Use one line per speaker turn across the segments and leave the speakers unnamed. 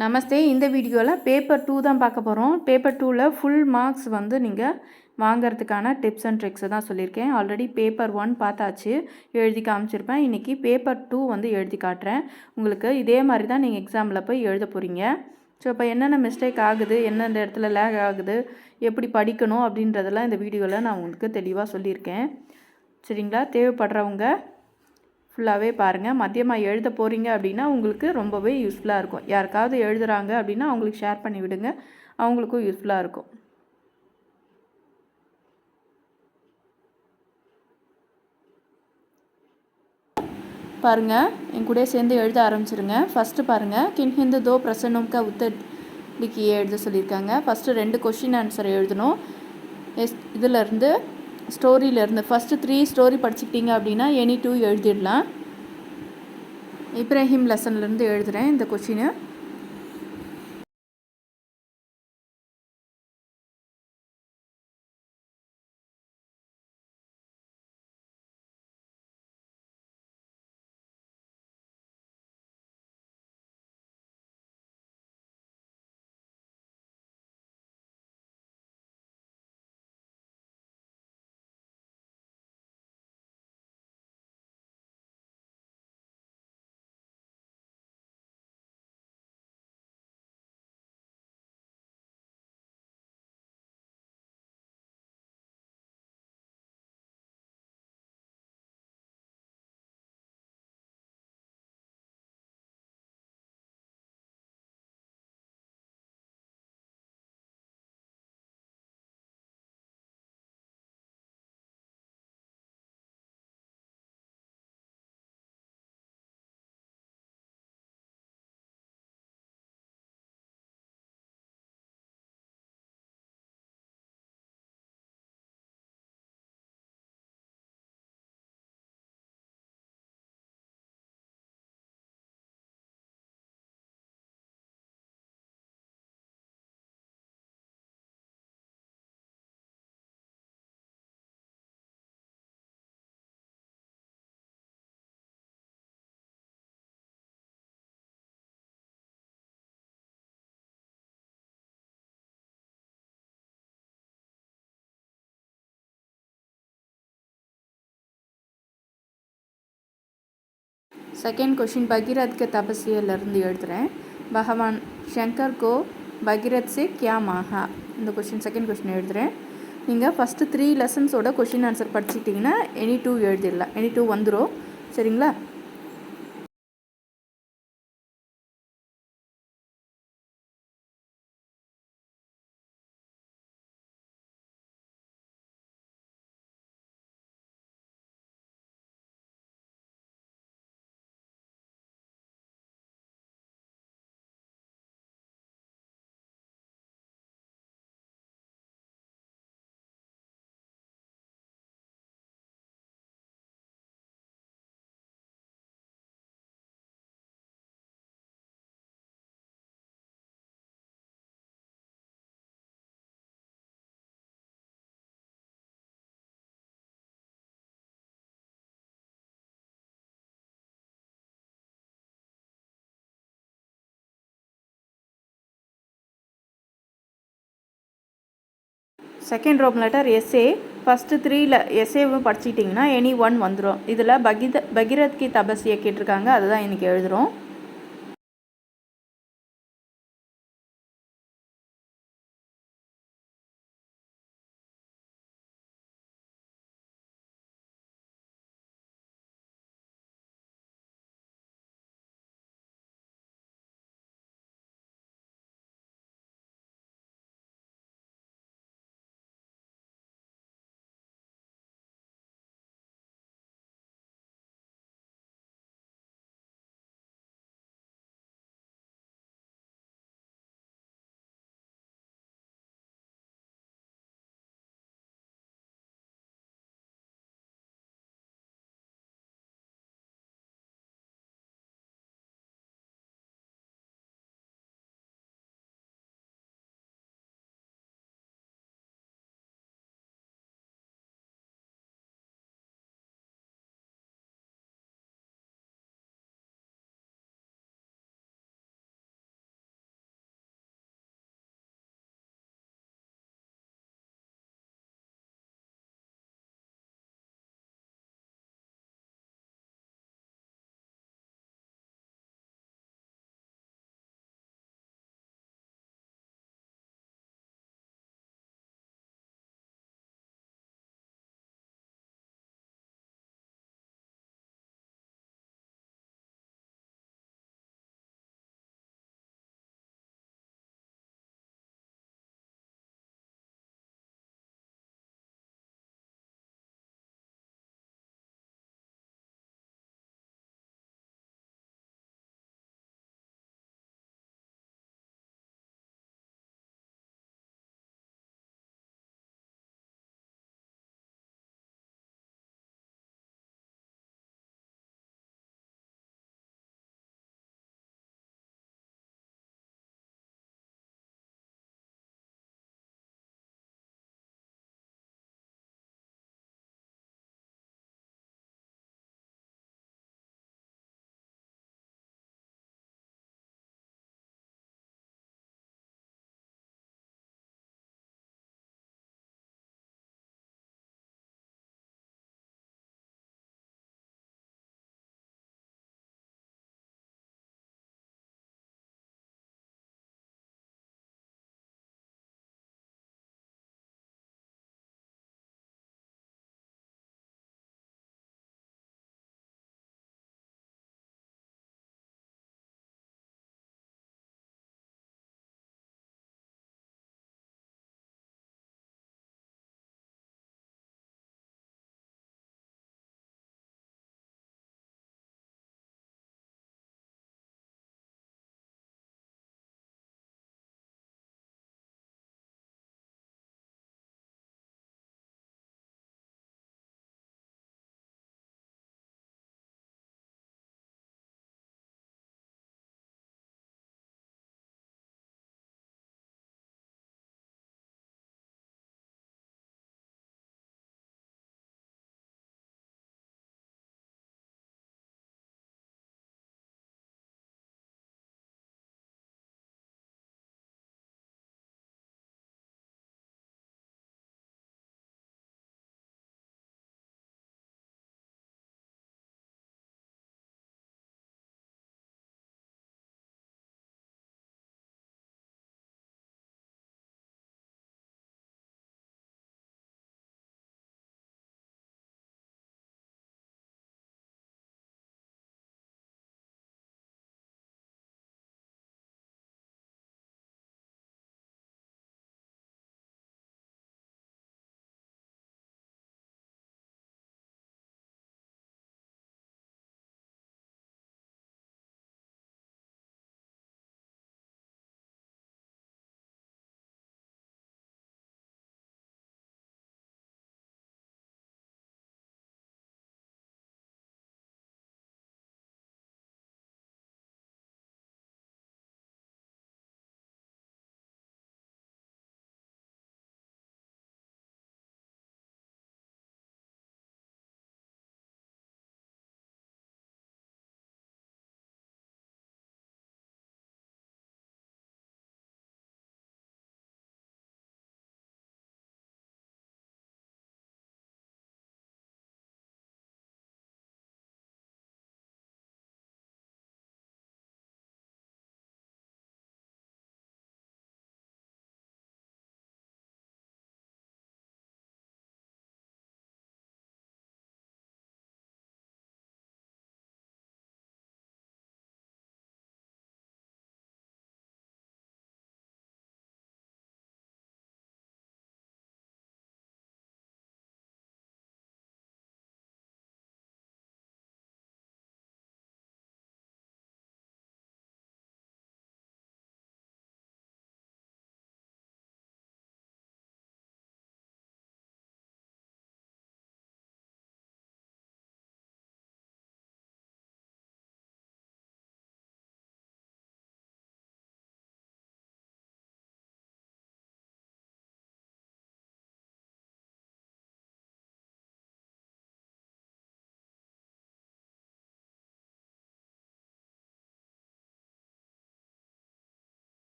நமஸ்தே. இந்த வீடியோவில் பேப்பர் 2 தான் பார்க்க போகிறோம். பேப்பர் 2ல் ஃபுல் மார்க்ஸ் வந்து நீங்கள் வாங்கிறதுக்கான டிப்ஸ் அண்ட் ட்ரிக்ஸை தான் சொல்லியிருக்கேன். ஆல்ரெடி பேப்பர் 1 பார்த்தாச்சு, எழுதி காமிச்சிருப்பேன். இன்றைக்கி பேப்பர் 2 வந்து எழுதி காட்டுறேன். உங்களுக்கு இதே மாதிரி தான் நீங்கள் எக்ஸாமில் போய் எழுத போகிறீங்க. ஸோ இப்போ என்னென்ன மிஸ்டேக் ஆகுது, எந்தெந்த இடத்துல லேக் ஆகுது, எப்படி படிக்கணும் அப்படின்றதெல்லாம் இந்த வீடியோவில் நான் உங்களுக்கு தெளிவாக சொல்லியிருக்கேன். சரிங்களா? தேவைப்படுறவங்க ஃபுல்லாகவே பாருங்கள். மதியமாக எழுத போகிறீங்க அப்படின்னா உங்களுக்கு ரொம்பவே யூஸ்ஃபுல்லாக இருக்கும். யாருக்காவது எழுதுகிறாங்க அப்படின்னா அவங்களுக்கு ஷேர் பண்ணி விடுங்க, அவங்களுக்கும் யூஸ்ஃபுல்லாக இருக்கும். பாருங்கள், என் கூட சேர்ந்து எழுத ஆரம்பிச்சிருங்க. ஃபஸ்ட்டு பாருங்கள், கின் ஹிந்து தோ பிரசன்னம் கா உத்தர் லிக்கியே எழுத சொல்லியிருக்காங்க. ஃபஸ்ட்டு 2 கொஷின் ஆன்சர் எழுதணும். இதிலேருந்து ஸ்டோரியிலேருந்து ஃபஸ்ட்டு 3 ஸ்டோரி படிச்சுக்கிட்டீங்க அப்படின்னா எனி 2 எழுதிடலாம். இப்ராஹிம் லெசன்லேருந்து எழுதுகிறேன் இந்த கொஷினு. செகண்ட் கொஷின் பகீரத் கே தபஸ்வியிலேருந்து எழுதுகிறேன். பகவான் ஷங்கர் கோ பகீரத் சே கியா மாஹா, இந்த கொஷின் செகண்ட் கொஷின் எழுதுகிறேன். நீங்கள் ஃபஸ்ட்டு 3 லெசன்ஸோட கொஷின் ஆன்சர் படிச்சிட்டிங்கன்னா எனி 2 எழுதிடலாம். எனி 2 வந்துடும். சரிங்களா? செகண்ட் ரோம் லெட்டர் எஸ்ஏ. ஃபஸ்ட்டு 3ல் எஸ்ஏவும் படிச்சிட்டிங்கன்னா எனி 1 வந்துடும். இதில் பகீரத் கி தபஸ்வியை கேட்டிருக்காங்க, அதுதான் இன்றைக்கி எழுதுகிறோம்.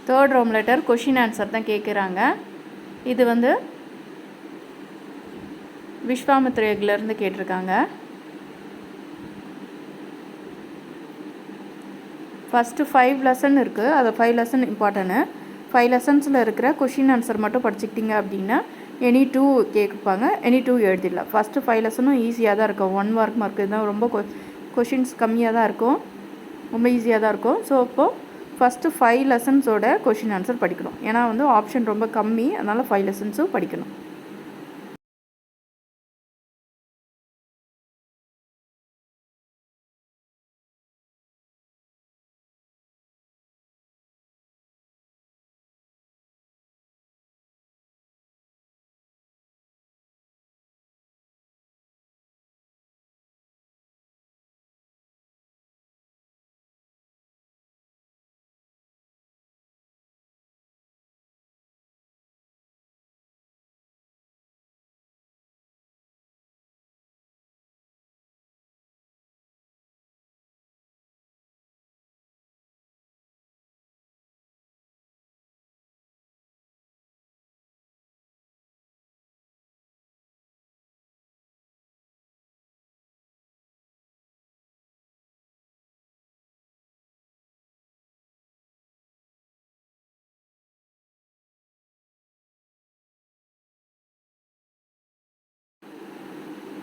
தேர்ட் ரோம் லெட்டர் கொஷின் ஆன்சர் தான் கேட்குறாங்க. இது வந்து விஸ்வாமித்ர எக்லேருந்து கேட்டிருக்காங்க. ஃபஸ்ட்டு 5 லெசன் இருக்குது. அது 5 லெசன் இம்பார்ட்டன்ட்டு. 5 லெசன்ஸில் இருக்கிற கொஷின் ஆன்சர் மட்டும் படிச்சுக்கிட்டிங்க அப்படின்னா எனி 2 கேட்பாங்க. எனி 2 எழுதிடலாம். ஃபஸ்ட்டு 5 லெசனும் ஈஸியாக தான் இருக்கும். 1 மார்க் இதுதான். ரொம்ப கொஷின்ஸ் கம்மியாக தான் இருக்கும். ரொம்ப ஈஸியாக தான் இருக்கும். ஸோ இப்போது ஃபஸ்ட்டு 5 லெசன்ஸோட கொஷின் ஆன்சர் படிக்கணும். ஏன்னா வந்து ஆப்ஷன் ரொம்ப கம்மி, அதனால் 5 லெசன்ஸும் படிக்கணும்.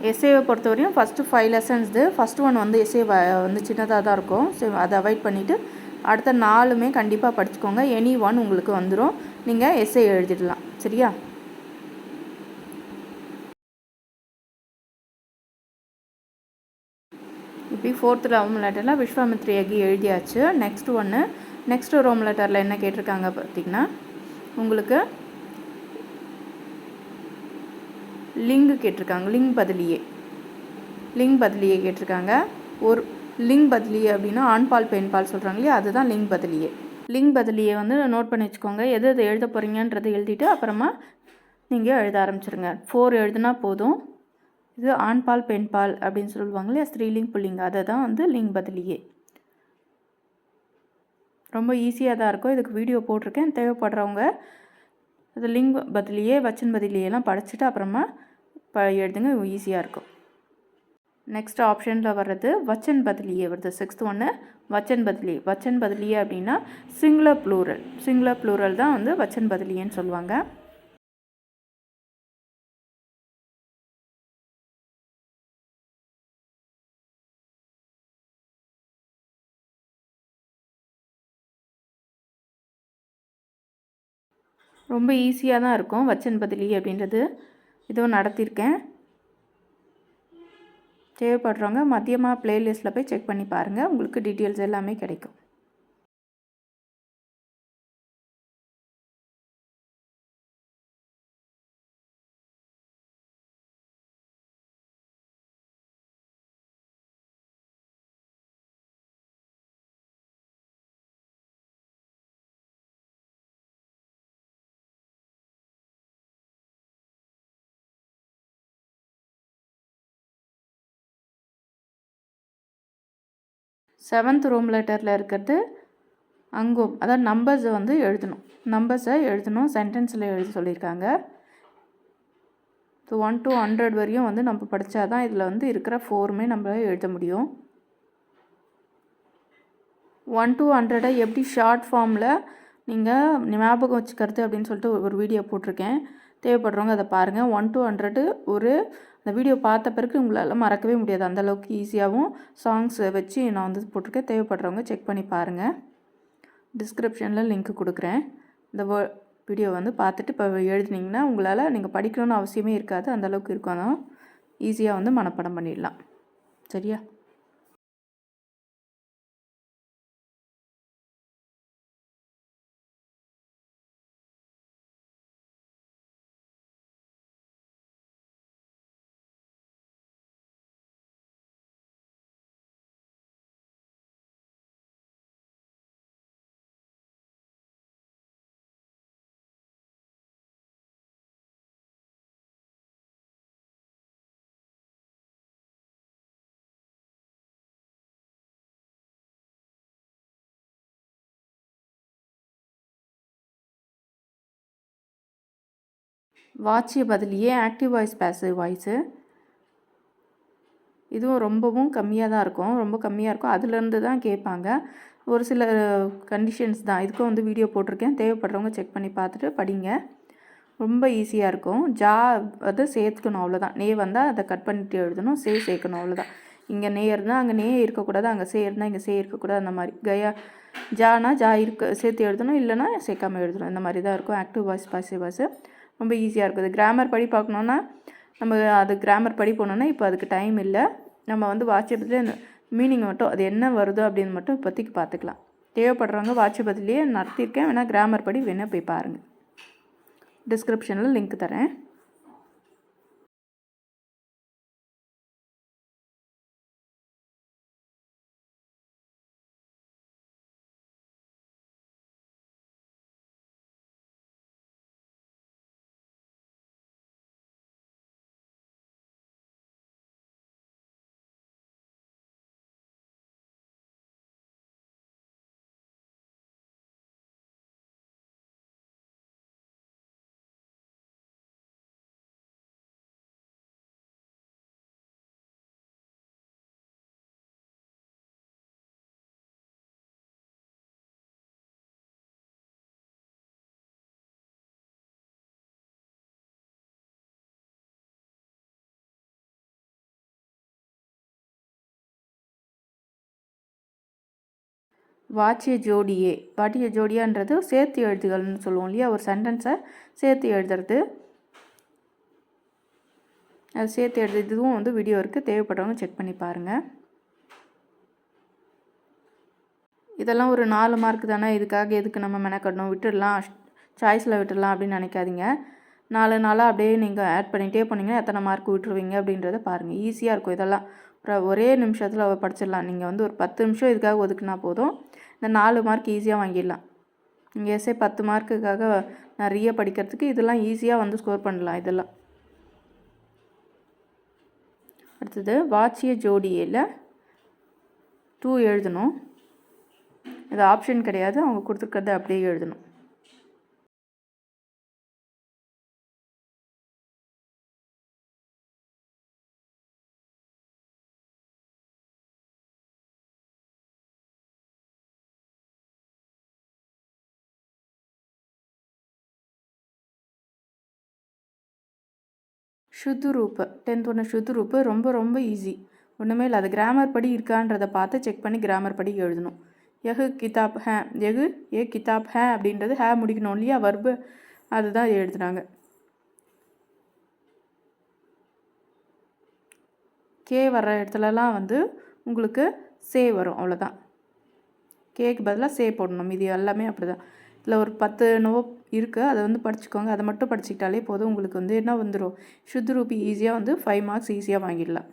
எஸ்ஏவை பொறுத்தவரையும் ஃபஸ்ட்டு 5 லெசன்ஸ்து ஃபஸ்ட்டு ஒன் வந்து எஸ்ஏ வந்து சின்னதாக தான் இருக்கும். ஸோ அதை அவாய்ட் பண்ணிவிட்டு அடுத்த 4மே கண்டிப்பாக படிச்சுக்கோங்க. எனி 1 உங்களுக்கு வந்துடும். நீங்கள் எஸ்ஏ எழுதிடலாம். சரியா? இப்படி 4th ரோம் லெட்டரில் விஸ்வாமித்ர எக் எழுதியாச்சு. நெக்ஸ்ட்டு ரோம் லெட்டரில் என்ன கேட்டிருக்காங்க பார்த்திங்கன்னா, உங்களுக்கு லிங்கு கேட்டிருக்காங்க. லிங்க் பதிலியே கேட்டிருக்காங்க. ஒரு லிங்க் பதிலியே அப்படின்னா ஆண்பால் பெண்பால் சொல்கிறாங்க இல்லையா, அதுதான் லிங்க் பதிலியே வந்து நோட் பண்ணி வச்சுக்கோங்க. எது எழுத போகிறீங்கன்றதை எழுதிட்டு அப்புறமா நீங்கள் எழுத ஆரம்பிச்சிருங்க. 4 எழுதுனா போதும். இது ஆண்பால் பெண்பால் அப்படின்னு சொல்லுவாங்க இல்லையா, ஸ்திரீலிங் புல்லிங்க, அதை தான் வந்து லிங்க் பதிலியே. ரொம்ப ஈஸியாக தான் இருக்கும். இதுக்கு வீடியோ போட்டிருக்கேன். தேவைப்படுறவங்க அது லிங்க் பதிலியே வச்சன் பதிலியெல்லாம் படிச்சுட்டு அப்புறமா எழுதுங்க. ஈஸியாக இருக்கும். நெக்ஸ்ட் ஆப்ஷனில் வர்றது வச்சன் பதிலியே வருது. 6th ஒன்று வச்சன் பதிலியே அப்படின்னா சிங்குலர் ப்ளூரல் தான் வந்து வச்சன் பதிலியேன்னு சொல்லுவாங்க. ரொம்ப ஈஸியாக தான் இருக்கும் வச்சன் பதிலி அப்படின்றது. இதுவும் நடத்தியிருக்கேன். தேவைப்படுறவங்க மதியமாக ப்ளேலிஸ்ட்டில் போய் செக் பண்ணி பாருங்கள். உங்களுக்கு டீட்டெயில்ஸ் எல்லாமே கிடைக்கும். செவன்த் ரோம் லெட்டரில் இருக்கிறது அங்கும், அதாவது நம்பர்ஸை வந்து எழுதணும். சென்டென்ஸில் எழுத சொல்லியிருக்காங்க. ஸோ 1 to 100 வரையும் வந்து நம்ம படித்தா தான் இதில் வந்து இருக்கிற 4மே நம்ம எழுத முடியும். 1 to 100 எப்படி ஷார்ட் ஃபார்மில் நீங்கள் ஞாபகம் வச்சுக்கிறது அப்படின்னு சொல்லிட்டு ஒரு வீடியோ போட்டிருக்கேன். தேவைப்படுறவங்க அதை பாருங்கள். 1 to 100 அந்த வீடியோ பார்த்த பிறகு உங்களால் மறக்கவே முடியாது. அந்தளவுக்கு ஈஸியாகவும் சாங்ஸ் வச்சு நான் வந்து போட்டிருக்கேன். தேவைப்படுறவங்க செக் பண்ணி பாருங்கள். டிஸ்கிரிப்ஷனில் லிங்க் கொடுக்குறேன். இந்த வீடியோ வந்து பார்த்துட்டு இப்போ எழுதுனீங்கன்னா உங்களால் நீங்கள் படிக்கணும்னு அவசியமே இருக்காது. அந்தளவுக்கு இருக்கும். ஆனால் ஈஸியாக வந்து மனப்பாடம் பண்ணிடலாம். சரியா? வாட்சிய பதிலியே ஆக்டிவ் வாய்ஸ் பேசிவ் வாய்ஸு. இதுவும் ரொம்பவும் கம்மியாக தான் இருக்கும், ரொம்ப கம்மியாக இருக்கும். அதுலேருந்து தான் கேட்பாங்க. ஒரு சில கண்டிஷன்ஸ் தான். இதுக்கும் வந்து வீடியோ போட்டிருக்கேன், தேவைப்படுறவங்க செக் பண்ணி பார்த்துட்டு படிங்க. ரொம்ப ஈஸியாக இருக்கும். ஜா வந்து சேர்த்துக்கணும், அவ்வளோதான். நே வந்தால் அதை கட் பண்ணிட்டு எழுதணும், சேர்க்கணும், அவ்வளோதான். இங்கே நே இருந்தால் அங்கே நே இருக்கக்கூடாது, அங்கே இருந்தால் இங்கே இருக்கக்கூடாது. அந்த மாதிரி ஜானா ஜா சேர்த்து எழுதணும், இல்லைனா சேர்க்காமல் எழுதணும். இந்த மாதிரி தான் இருக்கும் ஆக்டிவ் வாய்ஸ் பாசிவ் வாய்ஸ். ரொம்ப ஈஸியாக இருக்குது. கிராமர் படி பார்க்கணுன்னா நம்ம அது கிராமர் படி போனோன்னா இப்போ அதுக்கு டைம் இல்லை. நம்ம வந்து வாட்ஸ்அப்பில் மீனிங் மட்டும் அது என்ன வருதோ அப்படின்னு மட்டும் இப்போதைக்கு பார்த்துக்கலாம். தேவைப்படுறவங்க வாட்ஸ்அப்பிலேயே நடத்தியிருக்கேன், வேணால் கிராமர் படி வேணால் போய் பாருங்கள். டிஸ்கிரிப்ஷனில் லிங்க் தரேன். வாட்சிய ஜோடியே, வாட்டிய ஜோடியான்றது சேர்த்து எழுதுகள்னு சொல்லுவோம் இல்லையா, ஒரு சென்டென்ஸை சேர்த்து எழுதுறது. அது சேர்த்து எழுது. இதுவும் வந்து வீடியோ இருக்குது, தேவைப்படுறவங்க செக் பண்ணி பாருங்கள். இதெல்லாம் ஒரு 4 மார்க் தானே, இதுக்காக எதுக்கு நம்ம மெனக்கடணும், விட்டுடலாம், சாய்ஸில் விட்டுடலாம் அப்படின்னு நினைக்காதீங்க. 4 நாளாக அப்படியே நீங்கள் ஆட் பண்ணிகிட்டே போனீங்கன்னா எத்தனை மார்க் விட்டுருவீங்க அப்படின்றத பாருங்கள். ஈஸியாக இருக்கும் இதெல்லாம். ஒரே நிமிஷத்தில் படிச்சிடலாம். நீங்கள் வந்து ஒரு 10 நிமிஷம் இதுக்காக ஒதுக்குனா போதும், இந்த 4 மார்க் ஈஸியாக வாங்கிடலாம். நீங்கள் எஸ்ஏ 10 மார்க்குக்காக நிறைய படிக்கிறதுக்கு இதெல்லாம் ஈஸியாக வந்து ஸ்கோர் பண்ணலாம். இதெல்லாம் அடுத்தது வாட்சிய ஜோடியில் 2 எழுதணும். இது ஆப்ஷன் கிடையாது, அவங்க கொடுத்துருக்கறத அப்படியே எழுதணும். शुद्ध रूप 10th ஒன்று शुद्ध रूप ரொம்ப ரொம்ப ஈஸி. ஒன்றுமே இல்லை, அது கிராமர் படி இருக்கான்றதை பார்த்து செக் பண்ணி கிராமர் படி எழுதணும். எஹு கிதாப் ஹே, எஹு ஏ கிதாப் ஹே அப்படின்றது ஹே முடிக்கணும் இல்லையா, வர்பு, அதுதான் எழுதுனாங்க. கே வர்ற இடத்துலலாம் வந்து உங்களுக்கு சே வரும், அவ்வளோதான். கேக்கு பதிலாக சே போடணும். இது எல்லாமே அப்படி தான். இதில் ஒரு 10 நோவோ இருக்குது, அதை வந்து படிச்சுக்கோங்க. அதை மட்டும் படிச்சுக்கிட்டாலே போதும். உங்களுக்கு வந்து என்ன வந்துடும், शुद्ध रूप ஈஸியாக வந்து 5 மார்க்ஸ் ஈஸியாக வாங்கிடலாம்.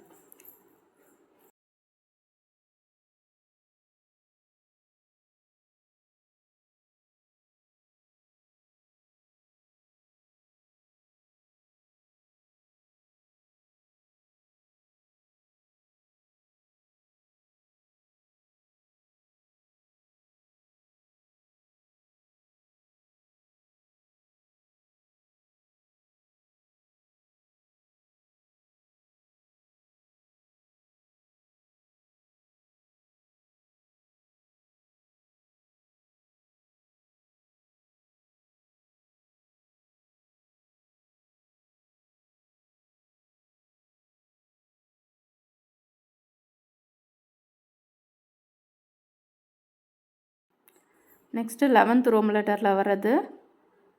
நெக்ஸ்ட்டு 11th ரோம் லெட்டரில் வர்றது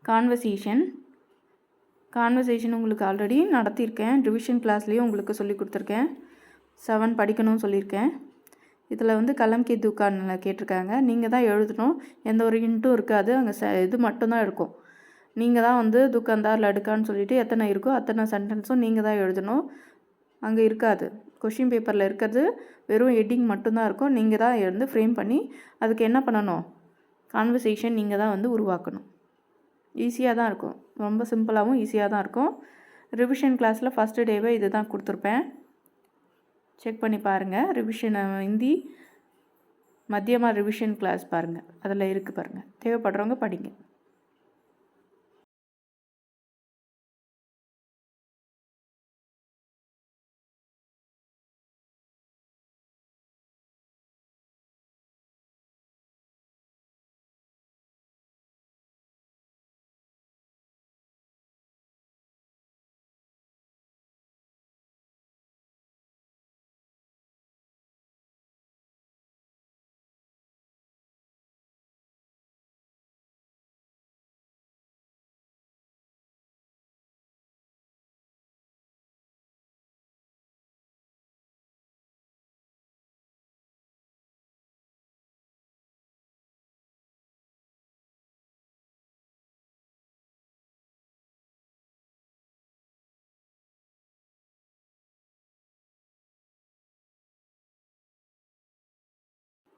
கான்வர்சேஷன். கான்வர்சேஷன் உங்களுக்கு ஆல்ரெடி நடத்தியிருக்கேன், ரிவிஷன் கிளாஸ்லேயும் உங்களுக்கு சொல்லி கொடுத்துருக்கேன். 7 படிக்கணும்னு சொல்லியிருக்கேன். இதில் வந்து கலம் கே துக்கானில் கேட்டிருக்காங்க. நீங்கள் தான் எழுதணும், எந்த ஒரு ஹிண்ட்டும் இருக்காது. அங்கே இது மட்டும்தான் இருக்கும். நீங்கள் தான் வந்து துக்காந்தார் லடுக்கான்னு சொல்லிவிட்டு எத்தனை இருக்கோ அத்தனை சென்டென்ஸும் நீங்கள் தான் எழுதணும். அங்கே இருக்காது. கொஷின் பேப்பரில் இருக்கிறது வெறும் ஹெட்டிங் மட்டும்தான் இருக்கும். நீங்கள் தான் எழுந்து ஃப்ரேம் பண்ணி அதுக்கு என்ன பண்ணணும், கான்வர்சேஷன் நீங்கள் தான் வந்து உருவாக்கணும். ஈஸியாக தான் இருக்கும், ரொம்ப சிம்பிளாகவும் ஈஸியாக தான் இருக்கும். ரிவிஷன் கிளாஸில் ஃபஸ்ட்டு டேவே இது தான் கொடுத்துருப்பேன், செக் பண்ணி பாருங்கள். ரிவிஷன் ஹிந்தி மத்தியமாக ரிவிஷன் கிளாஸ் பாருங்கள், அதில் இருக்குது பாருங்கள். தேவைப்படுறவங்க படிங்க.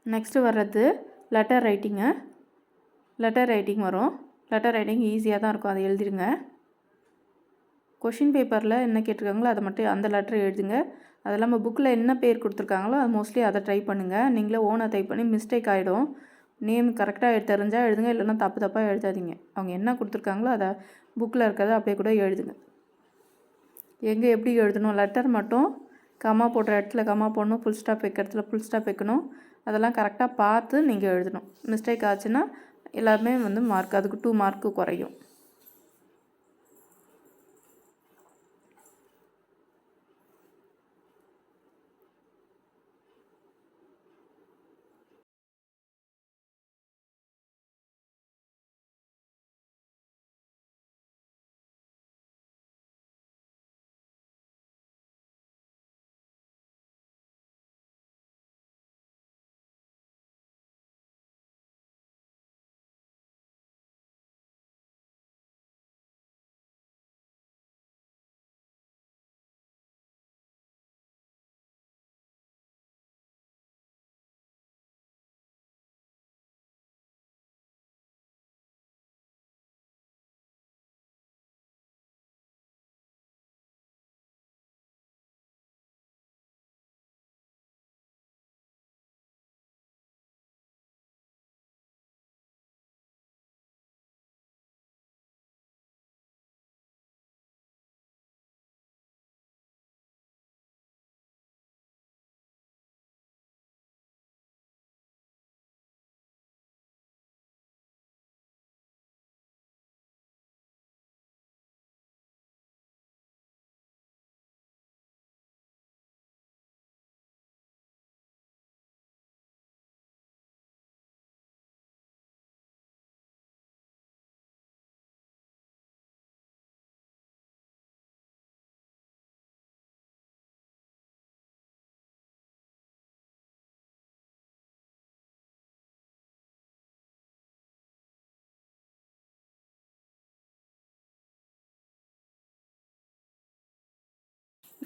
நெக்ஸ்ட்டு வர்றது லெட்டர் ரைட்டிங்கு. லெட்டர் ரைட்டிங் வரும். லெட்டர் ரைட்டிங் ஈஸியாக தான் இருக்கும், அதை எழுதிடுங்க. கொஷின் பேப்பரில் என்ன கேட்டிருக்காங்களோ அதை மட்டும் அந்த லெட்டர் எழுதுங்க. அது இல்லாமல் புக்கில் என்ன பேர் கொடுத்துருக்காங்களோ அது மோஸ்ட்லி அதை ட்ரை பண்ணுங்கள். நீங்களே ஓனாக டைப் பண்ணி மிஸ்டேக் ஆகிடும். நேம் கரெக்டாக தெரிஞ்சால் எழுதுங்க, இல்லைன்னா தப்பு தப்பாக எழுதாதீங்க. அவங்க என்ன கொடுத்துருக்காங்களோ அதை புக்கில் இருக்கிறத அப்படியே கூட எழுதுங்க. எங்கே எப்படி எழுதணும், லெட்டர் மட்டும் கம்மா போடுற இடத்துல கம்மா போடணும், ஃபுல் ஸ்டாப் வைக்கிற இடத்துல ஃபுல் ஸ்டாப் வைக்கணும். அதெல்லாம் கரெக்டாக பார்த்து நீங்கள் எழுதணும். மிஸ்டேக் ஆச்சுன்னா எல்லாருமே வந்து மார்க், அதுக்கு 2 மார்க்கு குறையும்.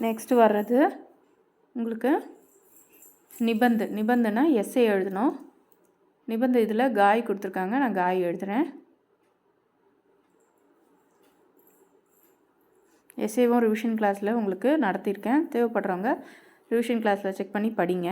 நெக்ஸ்ட்டு வர்றது உங்களுக்கு நிபந்தனை எஸ்ஏ எழுதணும். இதில் காய் கொடுத்துருக்காங்க, நான் காய் எழுதுகிறேன். எஸ்ஏவும் ரிவிஷன் கிளாஸில் உங்களுக்கு நடத்தியிருக்கேன். தேவைப்படுறவங்க ரிவிஷன் கிளாஸில் செக் பண்ணி படிங்க.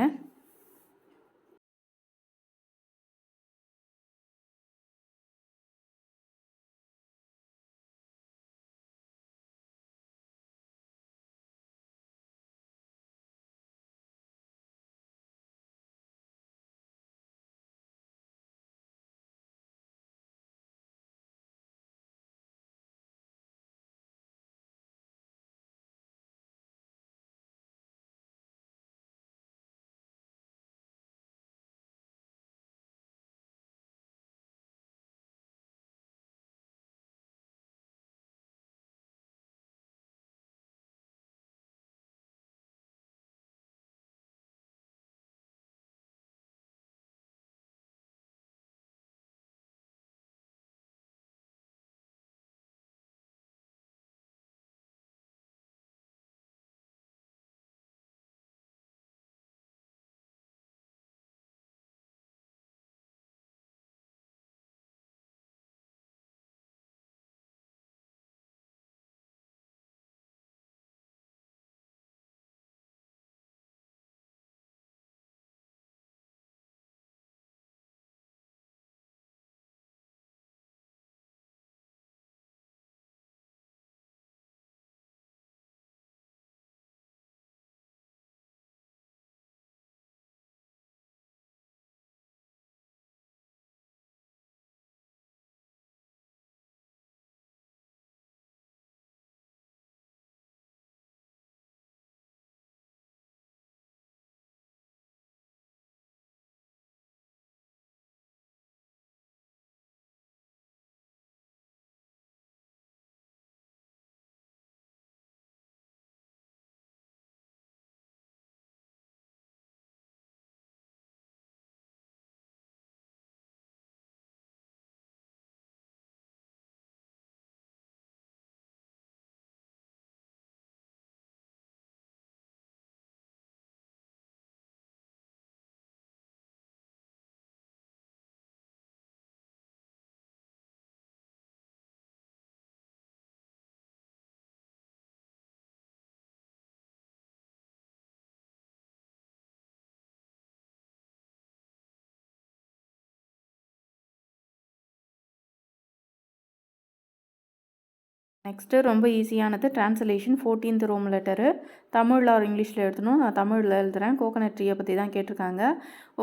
நெக்ஸ்ட்டு ரொம்ப ஈஸியானது ட்ரான்ஸ்லேஷன் 14th ரோம் லெட்டரு. தமிழில் ஒரு இங்கிலீஷில் எழுதணும். நான் தமிழில் எழுதுகிறேன். கோகனட் ட்ரீயை பற்றி தான் கேட்டிருக்காங்க.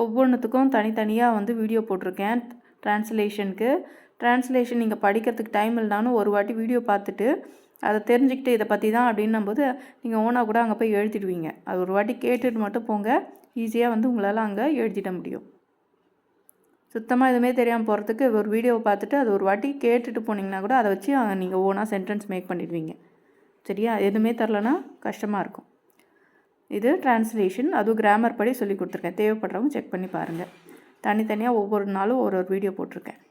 ஒவ்வொன்றுத்துக்கும் தனித்தனியாக வந்து வீடியோ போட்டிருக்கேன் ட்ரான்ஸ்லேஷனுக்கு. ட்ரான்ஸ்லேஷன் நீங்கள் படிக்கிறதுக்கு டைம் இல்லைனாலும் ஒரு வாட்டி வீடியோ பார்த்துட்டு அதை தெரிஞ்சுக்கிட்டு இதை பற்றி தான் அப்படின்னும்போது நீங்கள் ஓனாக கூட அங்கே போய் எழுதிடுவீங்க. அது ஒரு வாட்டி கேட்டுட்டு மட்டும் போங்க. ஈஸியாக வந்து உங்களால் அங்கே எழுதிட முடியும். சுத்தமாக எதுவுமே தெரியாமல் போகிறதுக்கு ஒரு வீடியோவை பார்த்துட்டு அது ஒரு வாட்டி கேட்டுட்டு போனீங்கன்னா கூட அதை வச்சு நீங்கள் ஓனாக சென்டென்ஸ் மேக் பண்ணிடுவீங்க. சரியா? எதுவுமே தரலனா கஷ்டமாக இருக்கும். இது ட்ரான்ஸ்லேஷன், அதுவும் கிராமர் படி சொல்லி கொடுத்துருக்கேன். தேவைப்படுறவங்க செக் பண்ணி பாருங்கள். தனித்தனியாக ஒவ்வொரு நாளும் ஒரு ஒரு வீடியோ போட்டிருக்கேன்.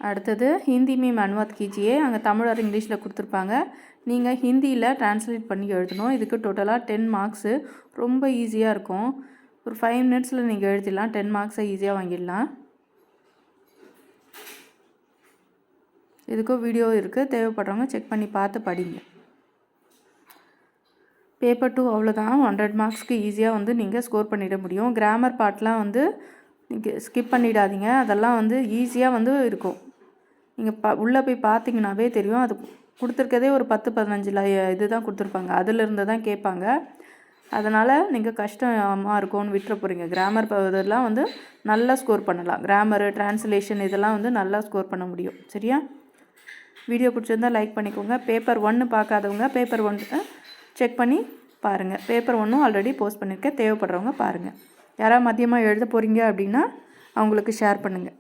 அடுத்தது ஹிந்தி மீம் அனுவாத் கீஜியே. அங்கே தமிழ் ஆர் இங்கிலீஷில் கொடுத்துருப்பாங்க. நீங்கள் ஹிந்தியில் ட்ரான்ஸ்லேட் பண்ணி எழுதணும். இதுக்கு டோட்டலாக 10 மார்க்ஸு. ரொம்ப ஈஸியாக இருக்கும். ஒரு 5 மினிட்ஸில் நீங்கள் எழுதிடலாம். 10 மார்க்ஸை ஈஸியாக வாங்கிடலாம். இதுக்கும் வீடியோ இருக்குது. தேவைப்படுறவங்க செக் பண்ணி பார்த்து படிங்க. பேப்பர் 2 அவ்வளோதான். 100 மார்க்ஸ்க்கு ஈஸியாக வந்து நீங்கள் ஸ்கோர் பண்ணிட முடியும். கிராமர் பார்ட்லாம் வந்து நீங்கள் ஸ்கிப் பண்ணிடாதீங்க. அதெல்லாம் வந்து ஈஸியாக வந்து இருக்கும். நீங்கள் உள்ளே போய் பார்த்தீங்கன்னாவே தெரியும். அது கொடுத்துருக்கதே ஒரு 10-15 இது தான் கொடுத்துருப்பாங்க. அதிலிருந்து தான் கேட்பாங்க. அதனால் நீங்கள் கஷ்டமாக இருக்கும்னு விட்டுற போகிறீங்க. கிராமர் இதெல்லாம் வந்து நல்லா ஸ்கோர் பண்ணலாம். கிராமரு, ட்ரான்ஸ்லேஷன் இதெல்லாம் வந்து நல்லா ஸ்கோர் பண்ண முடியும். சரியா? வீடியோ பிடிச்சிருந்தால் லைக் பண்ணிக்கோங்க. பேப்பர் 1 பார்க்காதவங்க பேப்பர் 1 செக் பண்ணி பாருங்கள். பேப்பர் 1 ஆல்ரெடி போஸ்ட் பண்ணியிருக்கேன். தேவைப்படுறவங்க பாருங்கள். யாராவது மதியமாக எழுத போகிறீங்க அப்படின்னா அவங்களுக்கு ஷேர் பண்ணுங்கள்.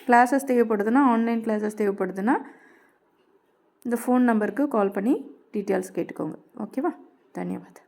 கிளாஸஸ் தேவைப்படுதுன்னா, ஆன்லைன் கிளாஸஸ் தேவைப்படுதுன்னா இந்த ஃபோன் நம்பருக்கு கால் பண்ணி டீட்டெயில்ஸ் கேட்டுக்கோங்க. ஓகேவா? தன்யவாத்.